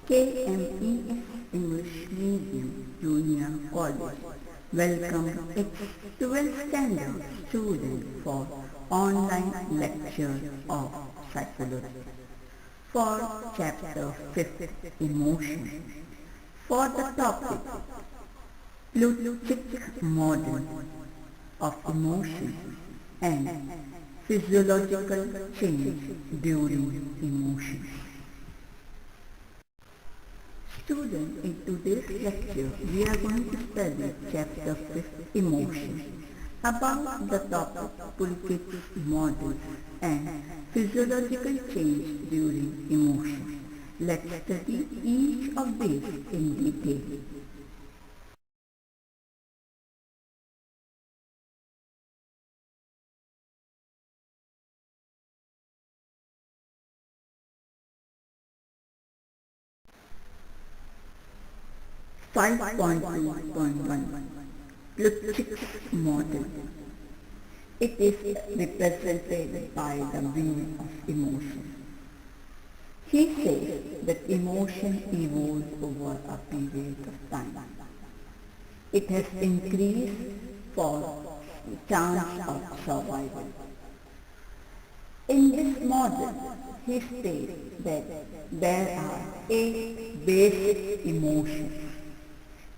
KMES English Medium Junior College welcome its 12th standard student for online lecture of psychology for chapter 5 Emotion. For the topic Plutchik'S model of emotion and physiological change during emotion. Students, in today's lecture, we are going to study chapter 5 Emotion. About the topic Plutchik'S model and physiological change during emotion. Let's study each of these in detail. Five point 2.1 Plutchik'S model. It is represented by the wheel of emotion. He says that emotion evolves over a period of time. It has increased for chance of survival. In this model, he states that there are 8 basic emotions.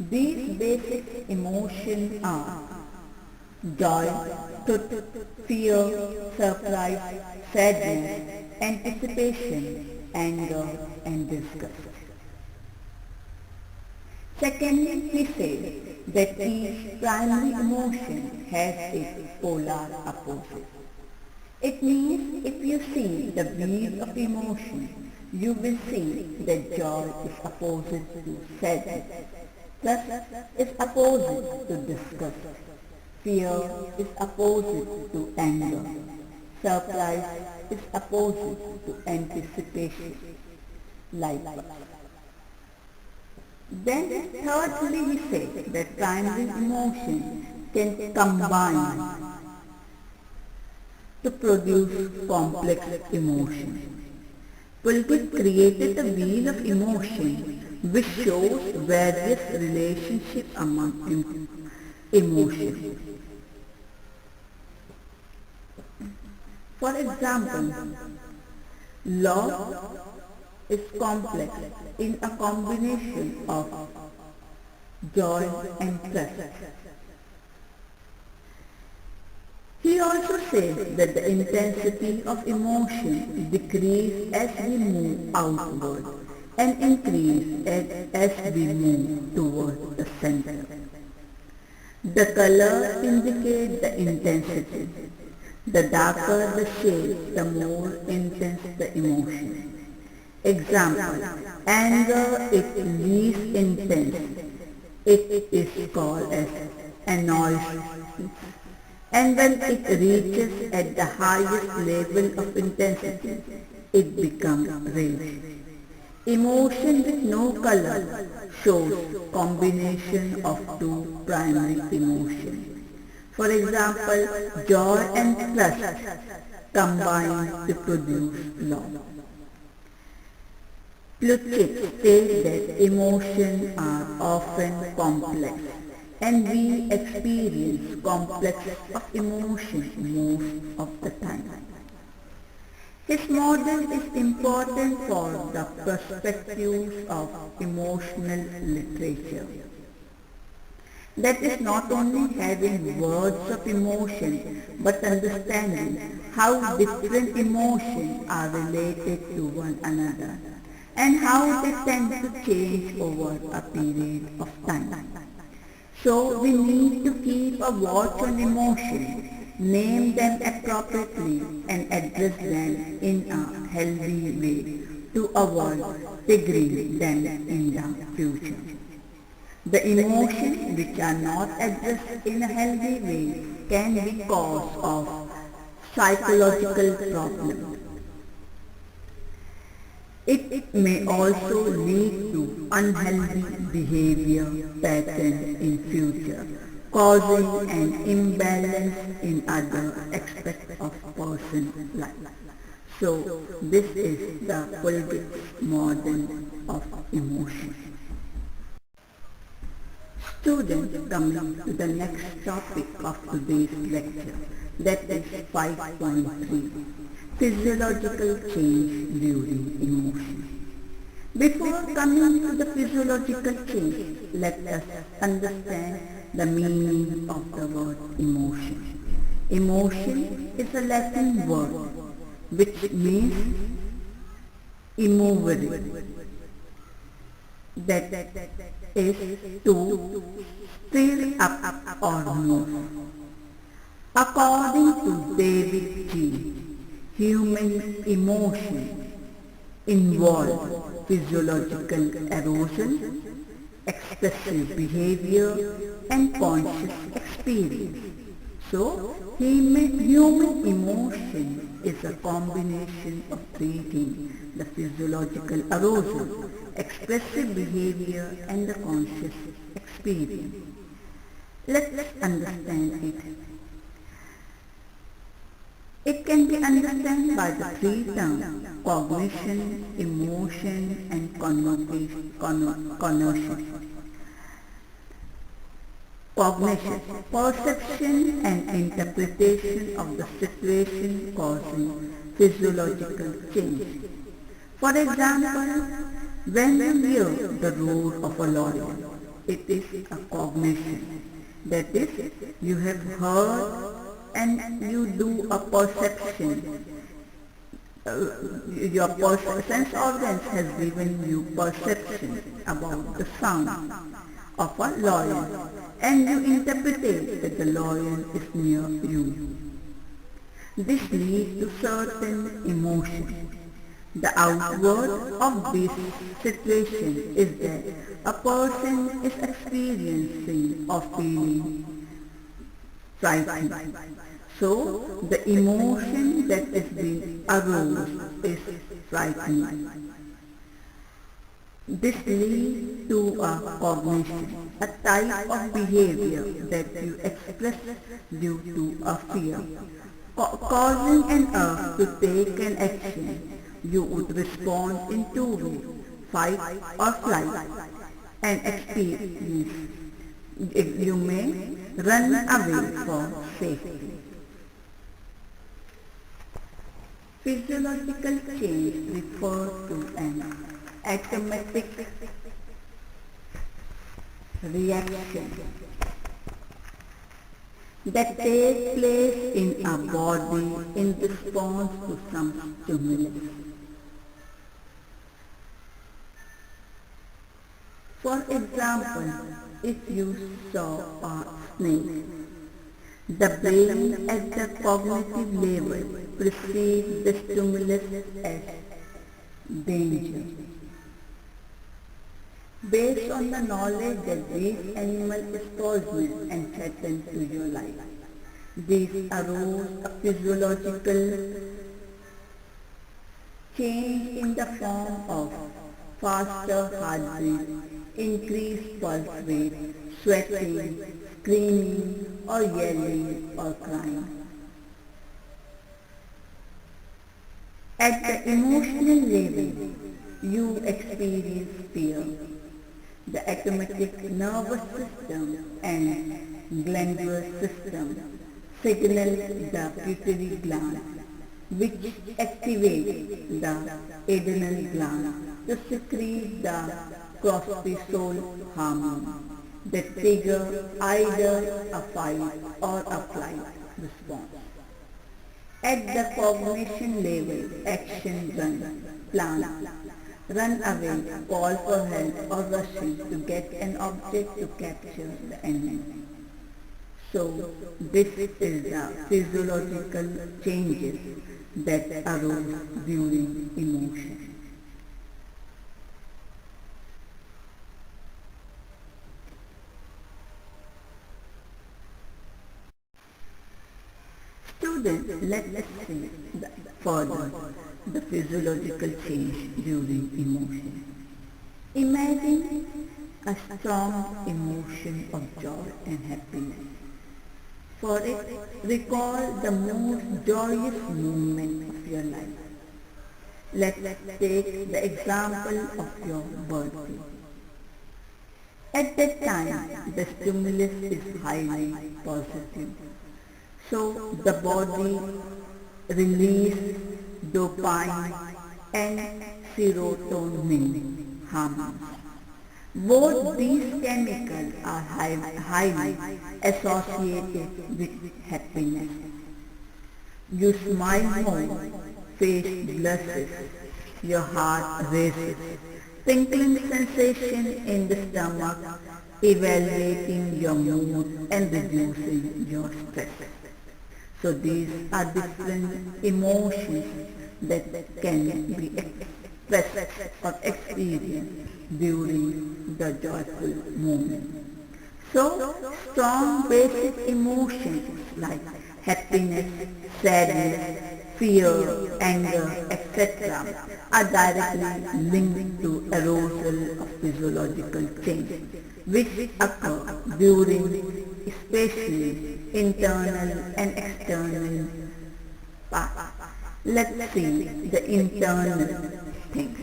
These basic emotions are joy, truth, fear, surprise, sadness, anticipation, anger, and disgust. Secondly, he says that each primary emotion has its polar opposite. It means if you see the wheel of emotion, you will see that joy is opposite to sadness. Trust is opposite to disgust. Fear is opposite to anger. Surprise is opposite to anticipation. Likewise. Then thirdly he says that primary emotion can combine to produce complex emotion. Plutchik created the wheel of emotion which shows various relationships among emotions. For example, love is complex in a combination of joy and trust. He also says that the intensity of emotion decreases as we move outward and increase as we move toward the center. The colors indicate the intensity. The darker the shade, the more intense the emotion. Example, anger is least intense. It is called as annoyance. And when it reaches at the highest level of intensity, it becomes rage. Emotion with no color shows combination of two primary emotions. For example, joy and trust combine to produce love. Plutchik states that emotions are often complex and we experience complex of emotion most of the time. His model is important for the perspectives of emotional literature. That is not only having words of emotion, but understanding how different emotions are related to one another and how they tend to change over a period of time. So we need to keep a watch on emotions, name them appropriately and address them in a healthy way to avoid triggering them in the future. The emotions which are not addressed in a healthy way can be cause of psychological problems. It may also lead to unhealthy behavior pattern in future, causing an imbalance in other aspects of person's life. So this is the Plutchik'S model of emotion. Students, coming to the next topic of today's lecture, that is 5.3, Physiological change during emotion. Before coming to the physiological change, let us understand the meaning of the word emotion. Emotion is a Latin word which means immovable, that is to stir up or move. According to David G., human emotion involve physiological arousal, expressive behavior, and conscious experience. So, human emotion is a combination of three things: the physiological arousal, expressive behavior, and the conscious experience. Let's understand it. It can be understood by the three terms: cognition, emotion, and connotation. Cognition, perception and interpretation of the situation causing physiological change. For example, when you hear the roar of a lion, it is a cognition. That is, you have heard and you do a perception. Your sense organs has given you perception about the sound of a lion, and you interpret that the lion is near you. This leads to certain emotions. The outward of this situation is that a person is experiencing or feeling frightened. So, the emotion that is being aroused is frightening. This leads to a cognition, a type of behavior that you express due to a fear. Causing an urge to take an action, you would respond in two ways: fight or flight. And experience, you may run away for safety. Physiological change refers to an automatic reaction that takes place in our body in response to some stimulus. For example, if you saw a snake, the brain at the cognitive level perceives the stimulus as danger. Based on the knowledge that this animal is poisonous and threatened to your life, this aroused a physiological change in the form of faster heartbeat, increased pulse rate, sweating, screaming or yelling or crying. At the emotional level, you experience fear. The automatic nervous system and glandular system signal the pituitary gland, which activates the adrenal gland to secrete the cortisol hormone that trigger either a fight or a flight response. At the cognition level, action run, plan, run away, call for help or rushing to get an object to capture the enemy. So this is the physiological changes that arise during emotion. Students, let us see further the physiological change during emotion. Imagine a strong emotion of joy and happiness. For it, recall the most joyous moment of your life. Let's take the example of your birthday. At that time, the stimulus is highly positive. So the body releases dopamine and serotonin hormones. Both these chemicals are highly associated with happiness. You smile more, face blushes, your heart races, tingling sensation in the stomach, evaluating your mood and reducing your stress. So these are different emotions that can be expressed or experienced during the joyful moment. So strong basic emotions like happiness, sadness, fear, anger, etc. are directly linked to arousal of physiological change which occur during especially internal and external parts. Let's see the internal things.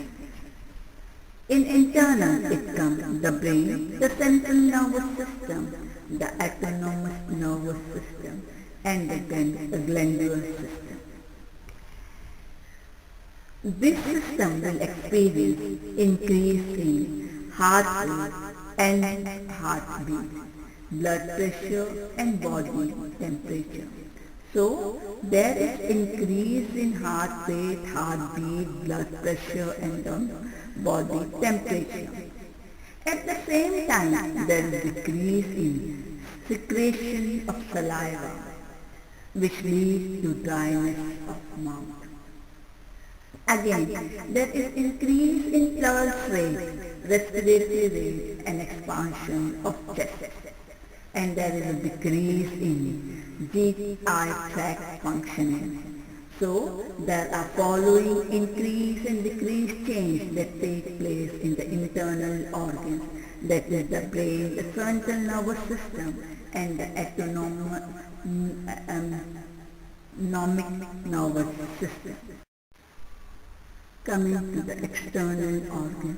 In internal it comes the brain, the central nervous system, the autonomous nervous system and the glandular system. This system will experience increase in heart rate and heartbeat, blood pressure and body temperature. So there is increase in heart rate, heartbeat, blood pressure and body temperature. At the same time there is decrease in secretion of saliva which leads to dryness of mouth. Again, there is increase in pulse rate, respiratory rate and expansion of chest. And there is a decrease in GI tract functioning. So, there are following increase and decrease change that take place in the internal organs, that is the brain, the central nervous system and the autonomic nervous system. Coming to the external organ,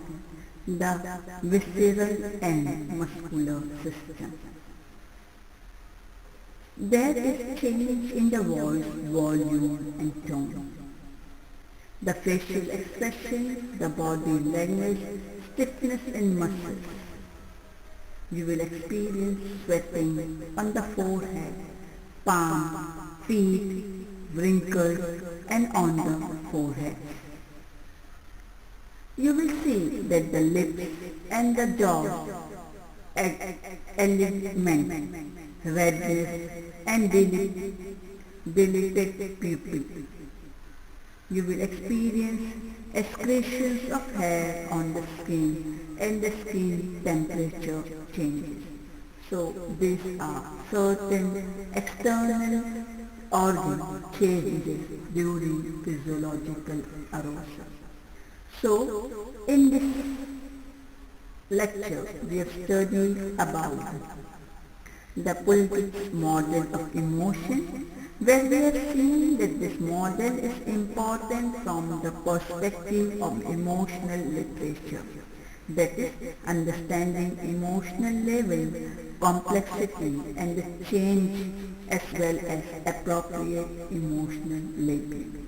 the visceral and muscular system. There is change in the voice, volume and tone. The facial expression, the body language, stiffness in muscles. You will experience sweating on the forehead, palm, feet, wrinkles and on the forehead. You will see that the lips and the jaw alignment, redness and dilated pupil. You will experience excretions of hair on the skin and the skin temperature changes. So these are certain external organ changes during physiological arousal. So, in this lecture, we have studied about the Plutchik'S model of emotion, where we have seen that this model is important from the perspective of emotional literature, that is, understanding emotional level, complexity and the change as well as appropriate emotional labeling.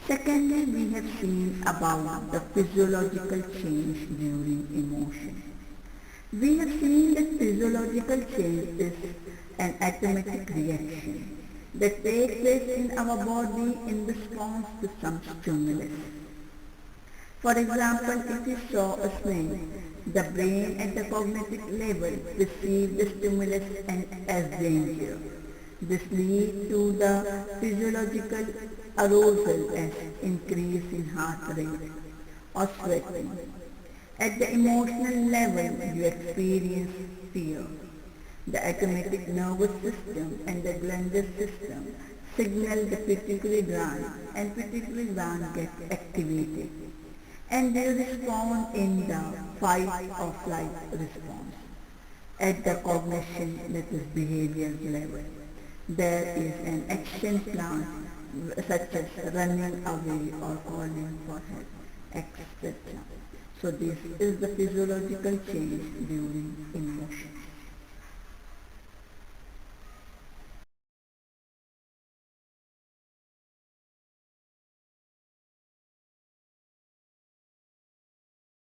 Secondly, we have seen about the physiological change during emotion. We have seen that physiological change is an automatic reaction that takes place in our body in response to some stimulus. For example, if you saw a snake, the brain at the cognitive level perceives the stimulus as danger. This leads to the physiological arousal as increase in heart rate or sweating. At the emotional level, you experience fear. The automatic nervous system and the glandular system signal the pituitary gland and pituitary gland gets activated and they respond in the fight or flight response. At the cognition, that is behavior level, there is an action plan such as running away or calling for help, etc. So this is the physiological change during emotions.